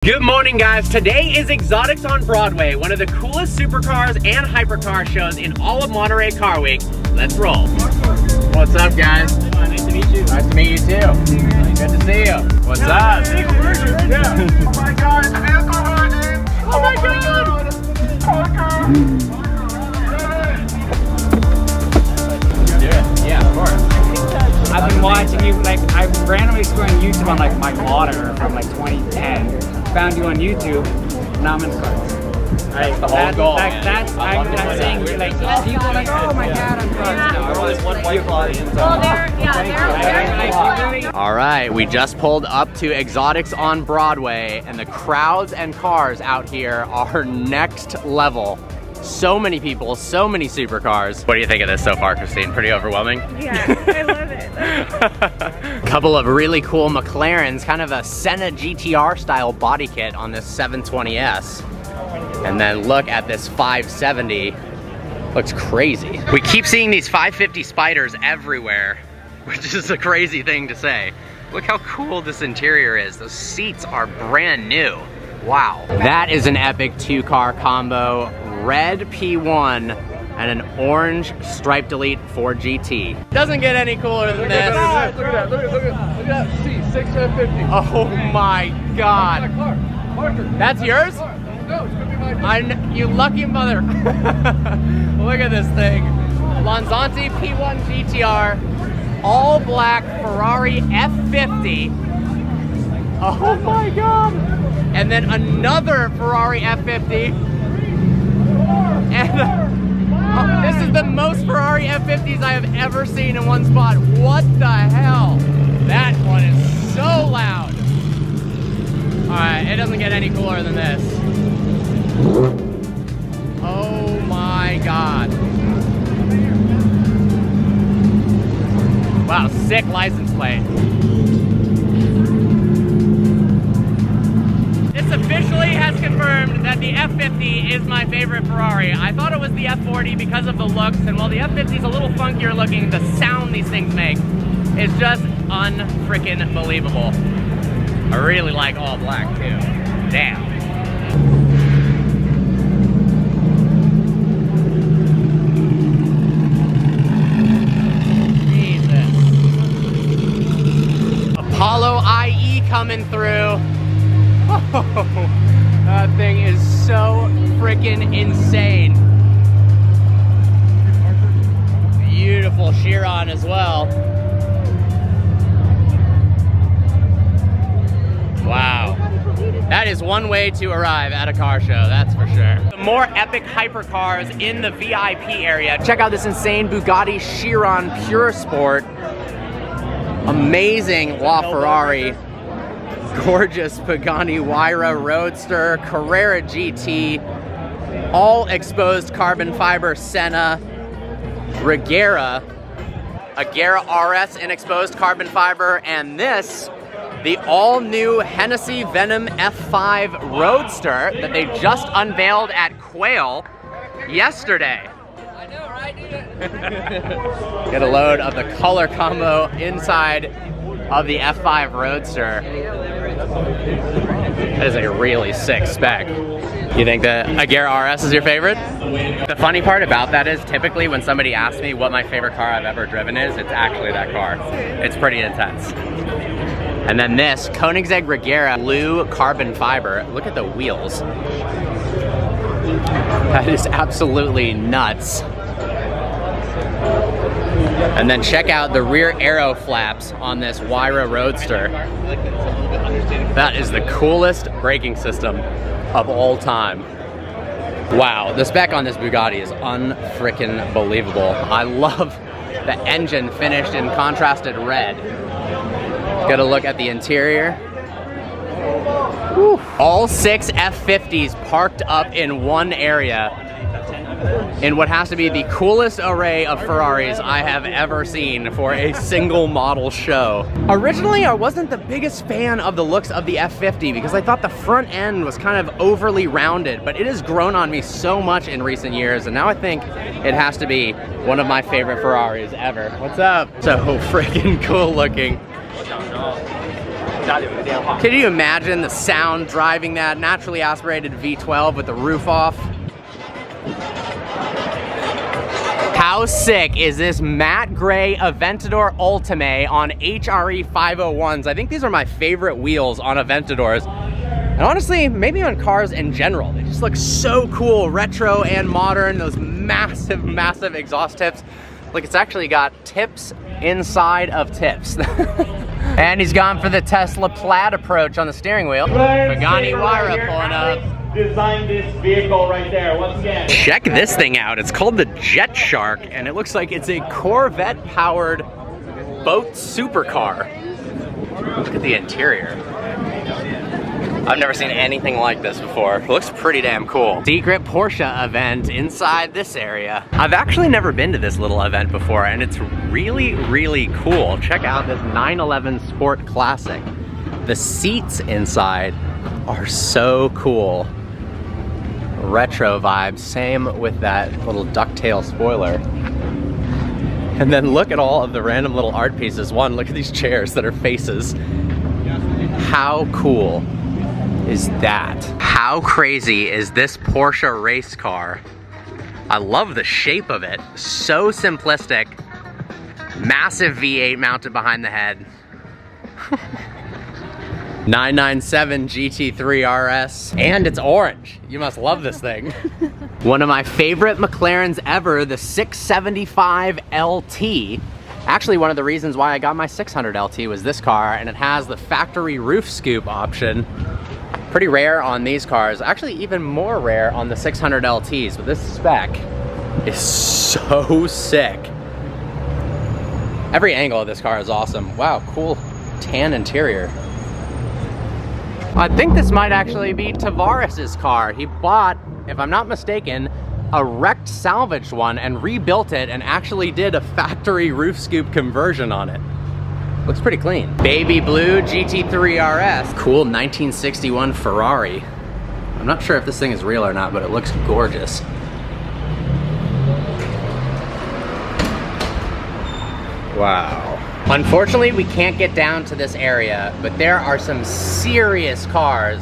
Good morning, guys. Today is Exotics on Broadway, one of the coolest supercars and hypercar shows in all of Monterey Car Week. Let's roll. What's up, guys? Nice to meet you. Nice to meet you too. Good to see you. What's up? Yeah. Oh my God, vehicle version. Oh my God. Yeah, of course. I've been watching you, like, I randomly scrolling YouTube on, like, my monitor from, like, 2010. Found you on YouTube, now I'm in cars. That's the whole goal, man. That's, I'm saying, like, people are like, oh my God, I'm cars. No, I was one white audience. Well, they're All right, we just pulled up to Exotics on Broadway, and the crowds and cars out here are next level. So many people, so many supercars. What do you think of this so far, Christine? Pretty overwhelming? Yeah, I love it. Couple of really cool McLarens, kind of a Senna GTR style body kit on this 720S. And then look at this 570. Looks crazy. We keep seeing these 550 Spiders everywhere, which is a crazy thing to say. Look how cool this interior is. Those seats are brand new. Wow. That is an epic two-car combo. Red P1 and an orange striped delete 4 GT. Doesn't get any cooler than this. Look at that, look at that seat, 650. Oh my God. Parker. That's yours? No, it's gonna be mine. You lucky mother. Look at this thing. Lanzanti P1 GTR, all black Ferrari F50. Oh my God. And then another Ferrari F50. And this is the most Ferrari F50s I have ever seen in one spot. What the hell? That one is so loud. All right, it doesn't get any cooler than this. Oh my God. Wow, sick license plate. This officially has confirmed that the F50 is my favorite Ferrari. I thought it was the F40 because of the looks, and while the F50 is a little funkier looking, the sound these things make is just unfreaking believable. I really like all black too. Damn. Jesus. Apollo IE coming through. Oh, that thing is so freaking insane. Beautiful Chiron as well. Wow. That is one way to arrive at a car show, that's for sure. The more epic hypercars in the VIP area. Check out this insane Bugatti Chiron Pure Sport. Amazing LaFerrari. Gorgeous Pagani Huayra Roadster, Carrera GT, all exposed carbon fiber Senna, Regera, Agera RS in exposed carbon fiber, and this, the all-new Hennessy Venom F5 Roadster that they just unveiled at Quail yesterday. I know, right, dude? Get a load of the color combo inside of the F5 Roadster. That is a really sick spec. You think the Agera RS is your favorite? The funny part about that is typically when somebody asks me what my favorite car I've ever driven is, it's actually that car. It's pretty intense. And then this Koenigsegg Regera blue carbon fiber. Look at the wheels. That is absolutely nuts. And then check out the rear aero flaps on this Huayra Roadster. That is the coolest braking system of all time. Wow, the spec on this Bugatti is unfreaking believable. I love the engine finished in contrasted red. Get a look at the interior. Whew. All 6 F50s parked up in one area in what has to be the coolest array of Ferraris I have ever seen for a single model show. Originally, I wasn't the biggest fan of the looks of the F50 because I thought the front end was kind of overly rounded, but it has grown on me so much in recent years, and now I think it has to be one of my favorite Ferraris ever. What's up? So freaking cool looking. Can you imagine the sound driving that naturally aspirated V12 with the roof off? How sick is this matte gray Aventador Ultime on HRE 501s? I think these are my favorite wheels on Aventadors. And honestly, maybe on cars in general. They just look so cool, retro and modern. Those massive, massive exhaust tips. Look, it's actually got tips inside of tips. And he's gone for the Tesla plaid approach on the steering wheel. Pagani Huayra pulling up. Designed this vehicle right there once again. Check this thing out. It's called the Jet Shark, and it looks like it's a Corvette powered boat supercar. Look at the interior. I've never seen anything like this before. It looks pretty damn cool. Secret Porsche event inside this area. I've actually never been to this little event before, and it's really, really cool. Check out this 911 Sport Classic. The seats inside are so cool. Retro vibes, same with that little ducktail spoiler. And then look at all of the random little art pieces. One, look at these chairs that are faces. How cool is that? How crazy is this Porsche race car? I love the shape of it. So simplistic. Massive V8 mounted behind the head. 997 GT3 RS, and it's orange. You must love this thing. One of my favorite McLarens ever, the 675 LT. Actually, one of the reasons why I got my 600 LT was this car, and it has the factory roof scoop option. Pretty rare on these cars. Actually, even more rare on the 600 LTs, but this spec is so sick. Every angle of this car is awesome. Wow, cool tan interior. I think this might actually be Tavares's car. He bought, if I'm not mistaken, a wrecked salvaged one and rebuilt it and actually did a factory roof scoop conversion on it. Looks pretty clean. Baby blue GT3 RS. Cool 1961 Ferrari. I'm not sure if this thing is real or not, but it looks gorgeous. Wow. Unfortunately, we can't get down to this area, but there are some serious cars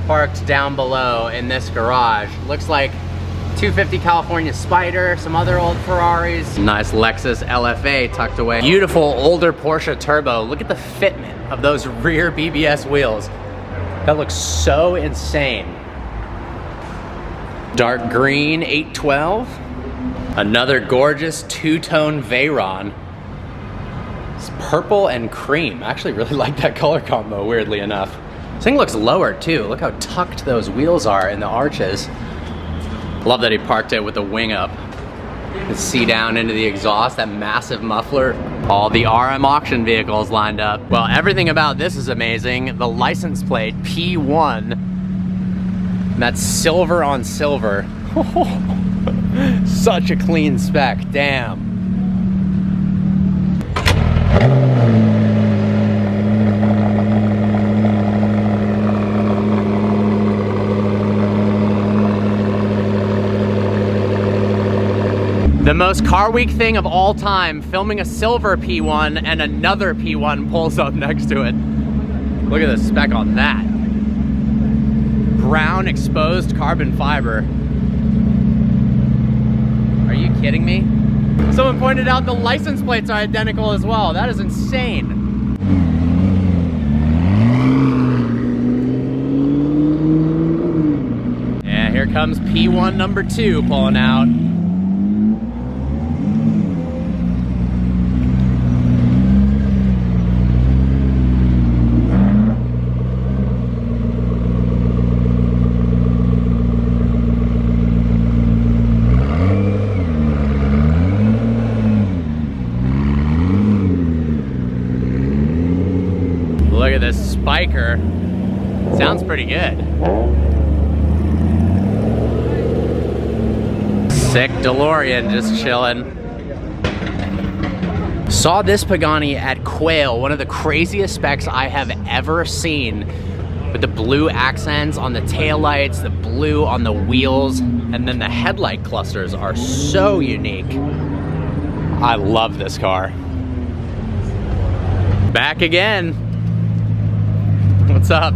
parked down below in this garage. Looks like 250 California Spider, some other old Ferraris. Nice Lexus LFA tucked away. Beautiful older Porsche Turbo. Look at the fitment of those rear BBS wheels. That looks so insane. Dark green 812. Another gorgeous two-tone Veyron. It's purple and cream. I actually really like that color combo, weirdly enough. This thing looks lower too. Look how tucked those wheels are in the arches. Love that he parked it with the wing up. You can see down into the exhaust, that massive muffler. All the RM auction vehicles lined up. Well, everything about this is amazing. The license plate, P1. And that's silver on silver. Such a clean spec, damn. The most car week thing of all time, filming a silver P1 and another P1 pulls up next to it. Look at the spec on that. Brown exposed carbon fiber. Are you kidding me? Someone pointed out the license plates are identical as well. That is insane. Yeah, here comes P1 number 2 pulling out. Look at this spiker. Sounds pretty good. Sick DeLorean just chilling. Saw this Pagani at Quail, one of the craziest specs I have ever seen. With the blue accents on the taillights, the blue on the wheels, and then the headlight clusters are so unique. I love this car. Back again. What's up?